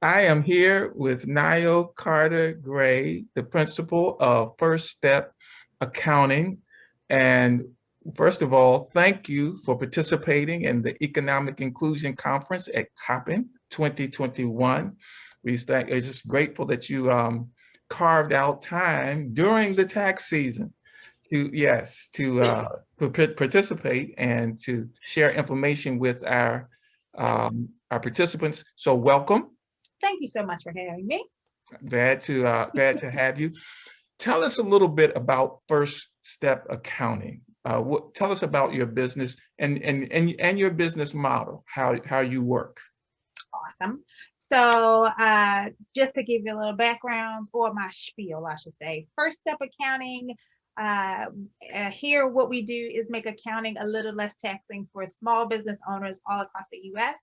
I am here with Nayo Carter Gray, the principal of First Step Accounting. And first of all, thank you for participating in the Economic Inclusion Conference at COPIN 2021. We're just grateful that you carved out time during the tax season to participate and to share information with our participants. So welcome. Thank you so much for having me. Glad to have you. Tell us a little bit about First Step Accounting. Tell us about your business and your business model, how you work. Awesome. So, just to give you a little background or my spiel, I should say, First Step Accounting. Uh, Here, what we do is make accounting a little less taxing for small business owners all across the US.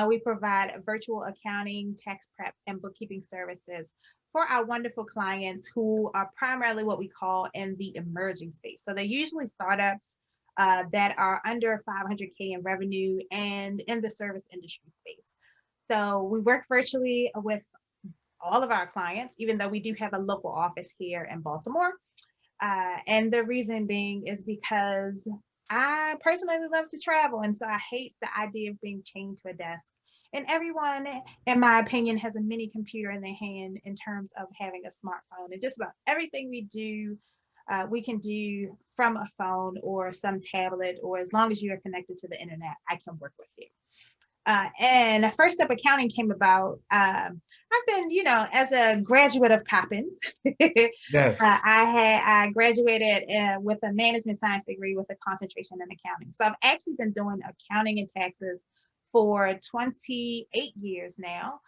We provide virtual accounting, tax prep, and bookkeeping services for our wonderful clients who are primarily what we call in the emerging space. So they're usually startups that are under 500K in revenue and in the service industry space. So we work virtually with all of our clients, even though we do have a local office here in Baltimore. And the reason being is because I personally love to travel. And so I hate the idea of being chained to a desk. And everyone, in my opinion, has a mini computer in their hand in terms of having a smartphone. And just about everything we can do from a phone or some tablet, or as long as you are connected to the internet, I can work with you. And First Step Accounting came about. I've been, as a graduate of Coppin, Yes. I graduated with a management science degree with a concentration in accounting. So I've actually been doing accounting and taxes for 28 years now.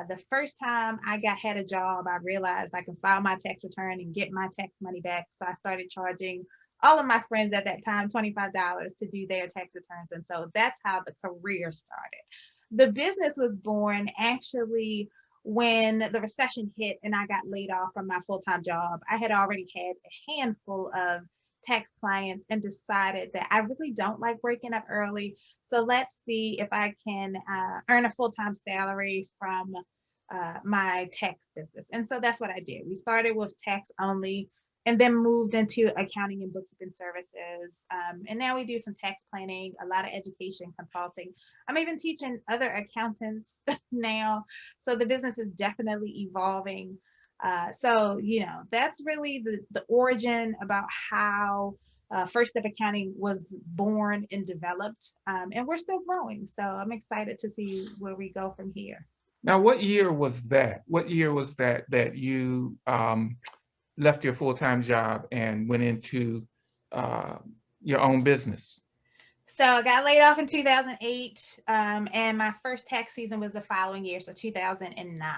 The first time I had a job, I realized I could file my tax return and get my tax money back. So I started charging all of my friends at that time $25 to do their tax returns. And so that's how the career started. The business was born actually when the recession hit and I got laid off from my full-time job. I had already had a handful of tax clients and decided that I really don't like breaking up early. So let's see if I can earn a full-time salary from my tax business. And so that's what I did. We started with tax only and then moved into accounting and bookkeeping services. And now we do some tax planning, a lot of education, consulting. I'm even teaching other accountants now. So the business is definitely evolving. That's really the origin about how First Step Accounting was born and developed. And we're still growing. So I'm excited to see where we go from here. Now, what year was that? What year was that you left your full-time job and went into uh, your own business? So I got laid off in 2008, and my first tax season was the following year. So 2009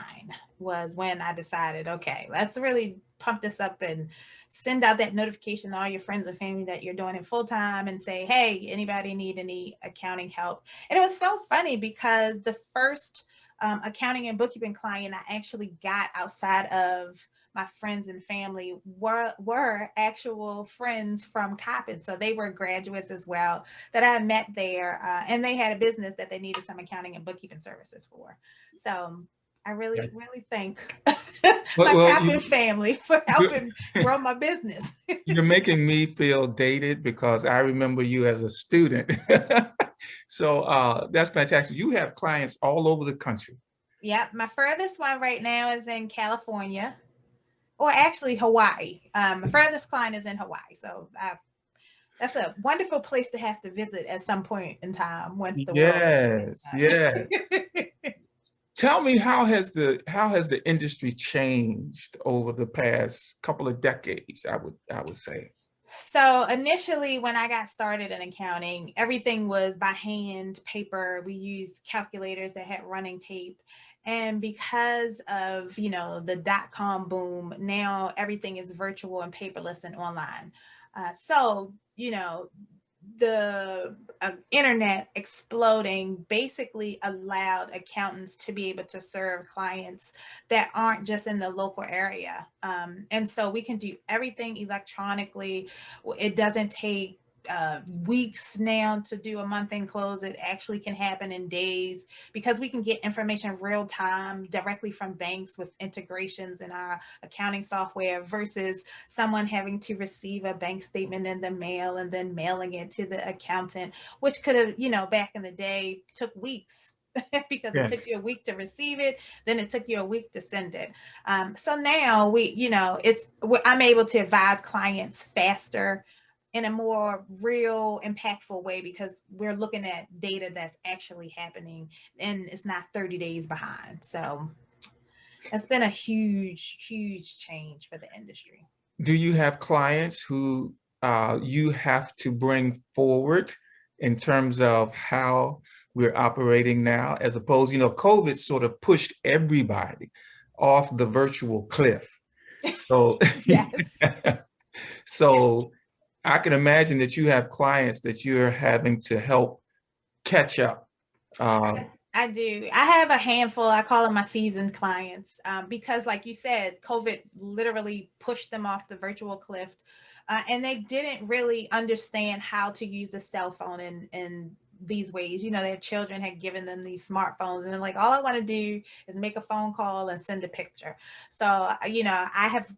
was when I decided, okay, let's really pump this up and send out that notification to all your friends and family that you're doing it full time and say, hey, anybody need any accounting help? And it was so funny because the first accounting and bookkeeping client I actually got outside of my friends and family were actual friends from Coppin. So they were graduates as well that I met there, and they had a business that they needed some accounting and bookkeeping services for. So I Yeah. really thank Well, my well, Coppin family for you, helping grow my business. you're making me feel dated because I remember you as a student. So that's fantastic. You have clients all over the country. Yep, my furthest one right now is in California, or actually Hawaii. My furthest client is in Hawaii, so that's a wonderful place to have to visit at some point in time once the world Yes, yes. is done. Tell me, how has the industry changed over the past couple of decades, I would say. So initially, when I got started in accounting, everything was by hand, paper. We used calculators that had running tape. And because of, the dot-com boom, now everything is virtual and paperless and online. The internet exploding basically allowed accountants to be able to serve clients that aren't just in the local area. And so we can do everything electronically. It doesn't take weeks now to do a month end close. It actually can happen in days because we can get information real time directly from banks with integrations in our accounting software versus someone having to receive a bank statement in the mail and then mailing it to the accountant, which could have, back in the day took weeks. Because it took Yes. you a week to receive it, then it took you a week to send it. So now I'm able to advise clients faster in a more real, impactful way because we're looking at data that's actually happening and it's not 30 days behind. So it's been a huge, huge change for the industry. Do you have clients who you have to bring forward in terms of how we're operating now, as opposed, COVID sort of pushed everybody off the virtual cliff. So, Yes. so I can imagine that you have clients that you're having to help catch up. I do. I have a handful. I call them my seasoned clients because, like you said, COVID literally pushed them off the virtual cliff, and they didn't really understand how to use the cell phone in these ways. Their children had given them these smartphones, and they're like, all I want to do is make a phone call and send a picture. So, I have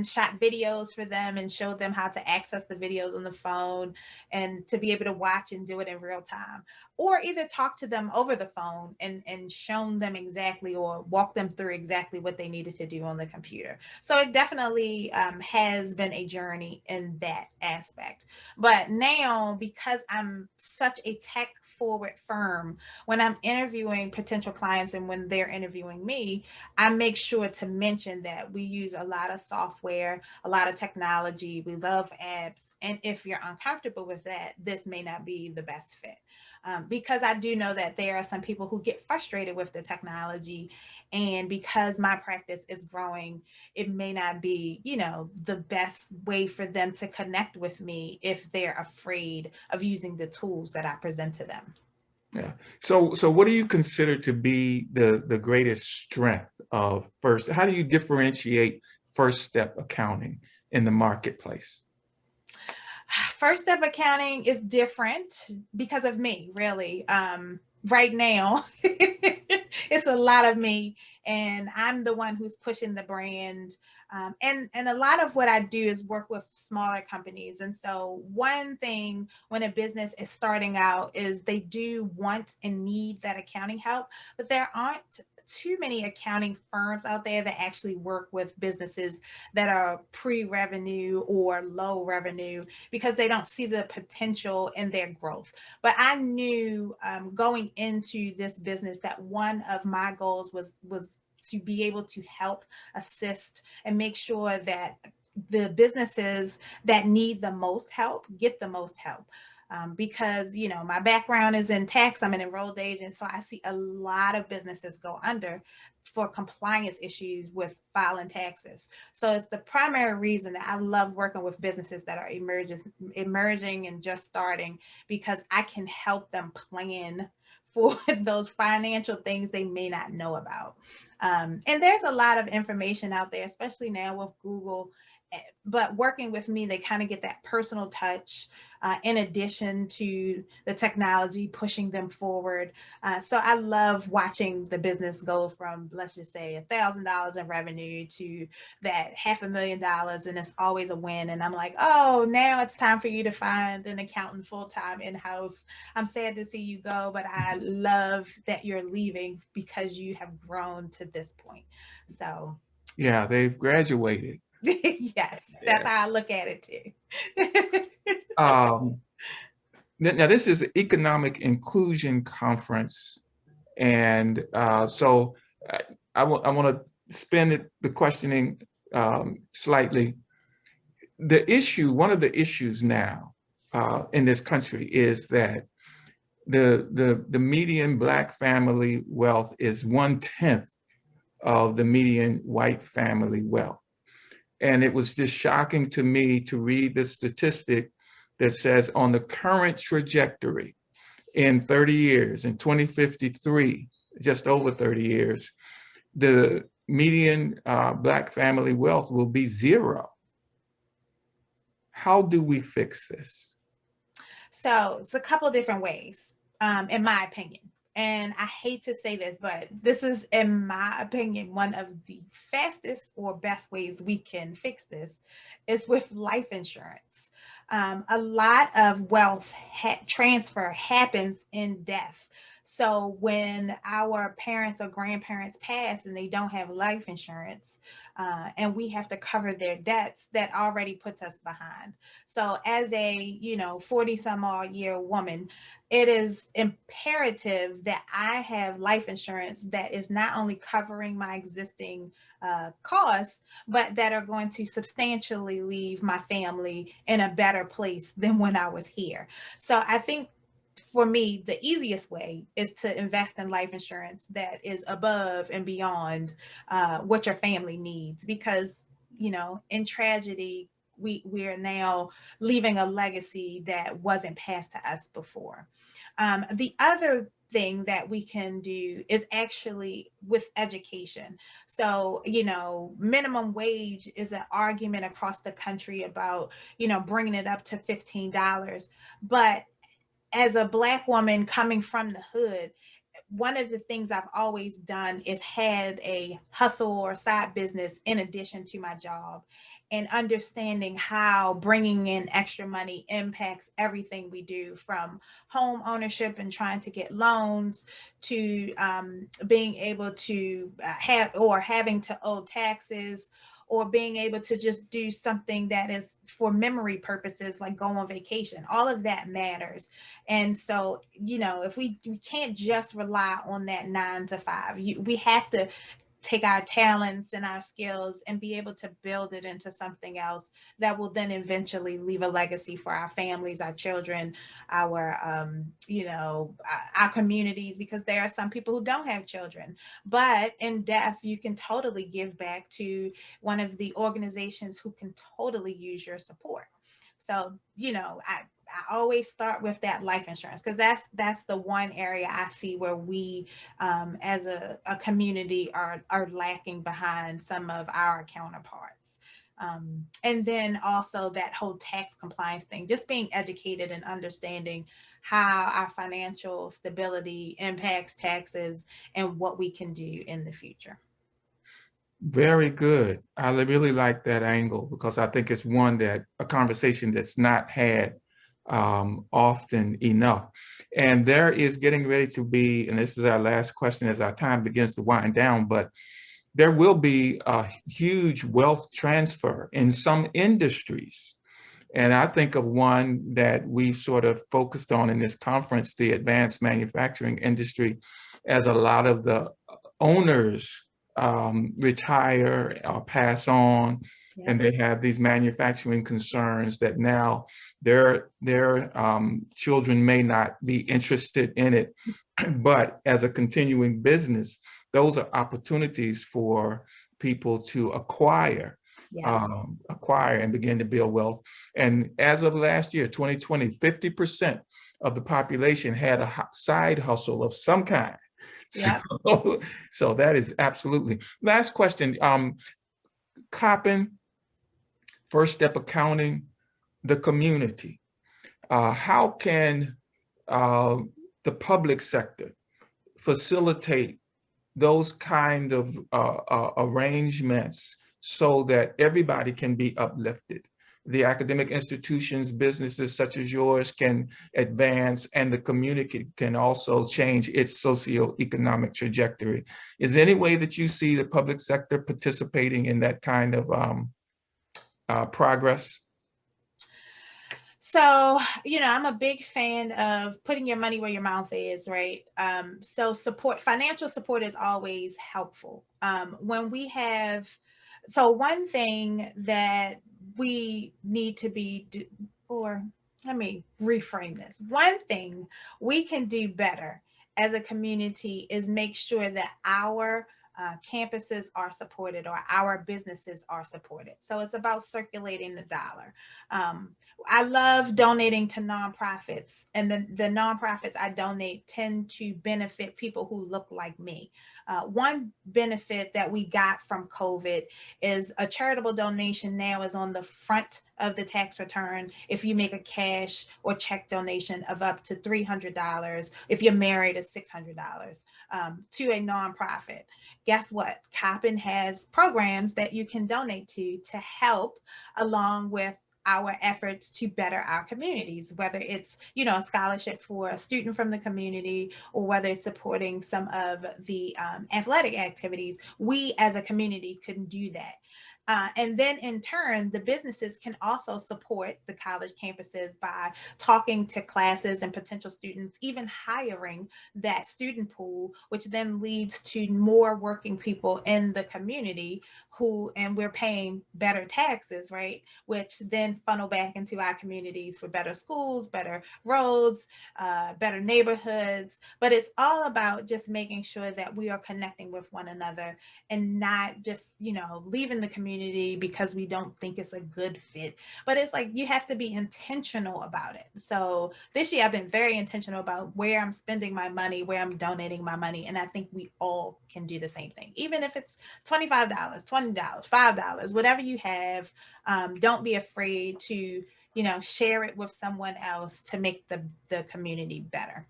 shot videos for them and showed them how to access the videos on the phone and to be able to watch and do it in real time, or either talk to them over the phone and shown them exactly or walk them through exactly what they needed to do on the computer. So it definitely has been a journey in that aspect. But now, because I'm such a tech forward firm, when I'm interviewing potential clients and when they're interviewing me, I make sure to mention that we use a lot of software, a lot of technology. We love apps. And if you're uncomfortable with that, this may not be the best fit. Because I do know that there are some people who get frustrated with the technology. And because my practice is growing, it may not be, the best way for them to connect with me if they're afraid of using the tools that I present to them. Yeah. So what do you consider to be the greatest strength of First? How do you differentiate First Step accounting in the marketplace? First step accounting is different because of me, really. Right now, it's a lot of me, and I'm the one who's pushing the brand. And a lot of what I do is work with smaller companies. And so, one thing when a business is starting out is they do want and need that accounting help, but there aren't too many accounting firms out there that actually work with businesses that are pre-revenue or low revenue because they don't see the potential in their growth. But I knew going into this business that one of my goals was to be able to help assist and make sure that the businesses that need the most help get the most help. Because my background is in tax. I'm an enrolled agent, so I see a lot of businesses go under for compliance issues with filing taxes. So it's the primary reason that I love working with businesses that are emerging and just starting, because I can help them plan for those financial things they may not know about. And there's a lot of information out there, especially now with Google. But working with me, they kind of get that personal touch in addition to the technology pushing them forward. So I love watching the business go from, let's just say, $1,000 in revenue to that $500,000, and it's always a win. And I'm like, oh, now it's time for you to find an accountant full-time in-house. I'm sad to see you go, but I love that you're leaving because you have grown to this point. So Yeah, they've graduated. yes, that's Yeah. how I look at it too. Um, Now, this is an economic inclusion conference, and so I want to spin the questioning slightly. One of the issues now in this country is that the median Black family wealth is 1/10 of the median white family wealth. And it was just shocking to me to read the statistic that says on the current trajectory in 30 years, in 2053, just over 30 years, the median Black family wealth will be zero. How do we fix this? So it's a couple different ways, in my opinion. And I hate to say this, but this is, in my opinion, one of the fastest or best ways we can fix this is with life insurance. A lot of wealth transfer happens in death. So when our parents or grandparents pass and they don't have life insurance, and we have to cover their debts, that already puts us behind. So as a, 40 some odd year woman, it is imperative that I have life insurance that is not only covering my existing costs, but that are going to substantially leave my family in a better place than when I was here. So I think for me, the easiest way is to invest in life insurance that is above and beyond what your family needs. Because, in tragedy, we are now leaving a legacy that wasn't passed to us before. The other thing that we can do is actually with education. So, minimum wage is an argument across the country about, bringing it up to $15. But as a Black woman coming from the hood, one of the things I've always done is had a hustle or side business in addition to my job, and understanding how bringing in extra money impacts everything we do, from home ownership and trying to get loans to being able to have or having to owe taxes, or being able to just do something that is for memory purposes, like go on vacation. All of that matters. And so, if we can't just rely on that 9 to 5, we have to take our talents and our skills and be able to build it into something else that will then eventually leave a legacy for our families, our children, our communities, because there are some people who don't have children. But in death, you can totally give back to one of the organizations who can totally use your support. So, I always start with that life insurance, because that's the one area I see where we, as a community, are lacking behind some of our counterparts. And then also that whole tax compliance thing, just being educated and understanding how our financial stability impacts taxes and what we can do in the future. Very good. I really like that angle because I think it's one that a conversation that's not had often enough. And there is getting ready to be, and this is our last question as our time begins to wind down, but there will be a huge wealth transfer in some industries. And I think of one that we've sort of focused on in this conference, the advanced manufacturing industry, as a lot of the owners retire or pass on, Yeah. and they have these manufacturing concerns that now their children may not be interested in it, but as a continuing business, those are opportunities for people to Yeah. acquire and begin to build wealth. And as of last year, 2020, 50% of the population had a side hustle of some kind. Yeah. So, so that is absolutely. Last question, Coppin, First Step Accounting, the community. How can the public sector facilitate those kind of arrangements so that everybody can be uplifted? The academic institutions, businesses such as yours can advance, and the community can also change its socioeconomic trajectory. Is there any way that you see the public sector participating in that kind of progress? So, I'm a big fan of putting your money where your mouth is, right? So financial support is always helpful. When we have, so one thing that we need to or let me reframe this. One thing we can do better as a community is make sure that our campuses are supported or our businesses are supported. So it's about circulating the dollar. I love donating to nonprofits, and the nonprofits I donate tend to benefit people who look like me. One benefit that we got from COVID is a charitable donation now is on the front of the tax return if you make a cash or check donation of up to $300. If you're married, it's $600 to a nonprofit. Guess what? Coppin has programs that you can donate to help along with our efforts to better our communities, whether it's, a scholarship for a student from the community, or whether it's supporting some of the athletic activities. We as a community can do that. And then in turn, the businesses can also support the college campuses by talking to classes and potential students, even hiring that student pool, which then leads to more working people in the community and we're paying better taxes, right? Which then funnel back into our communities for better schools, better roads, better neighborhoods. But it's all about just making sure that we are connecting with one another and not just, leaving the community because we don't think it's a good fit. But it's like you have to be intentional about it. So this year I've been very intentional about where I'm spending my money, where I'm donating my money. And I think we all can do the same thing, even if it's $25, $20, $5, whatever you have. Don't be afraid to, share it with someone else to make the community better.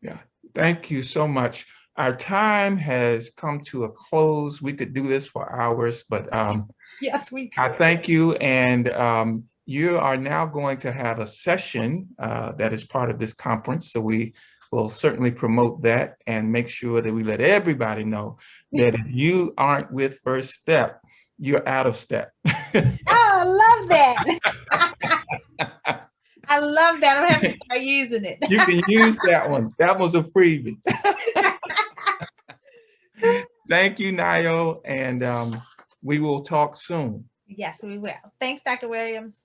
Yeah, thank you so much. Our time has come to a close. We could do this for hours, but yes, we could. I thank you. And you are now going to have a session that is part of this conference. So we will certainly promote that and make sure that we let everybody know that if you aren't with First Step, you're out of step. Oh, I love that. I love that. I'm gonna have to start using it. You can use that one. That was a freebie. Thank you, Nayo, and we will talk soon. Yes, we will. Thanks, Dr. Williams.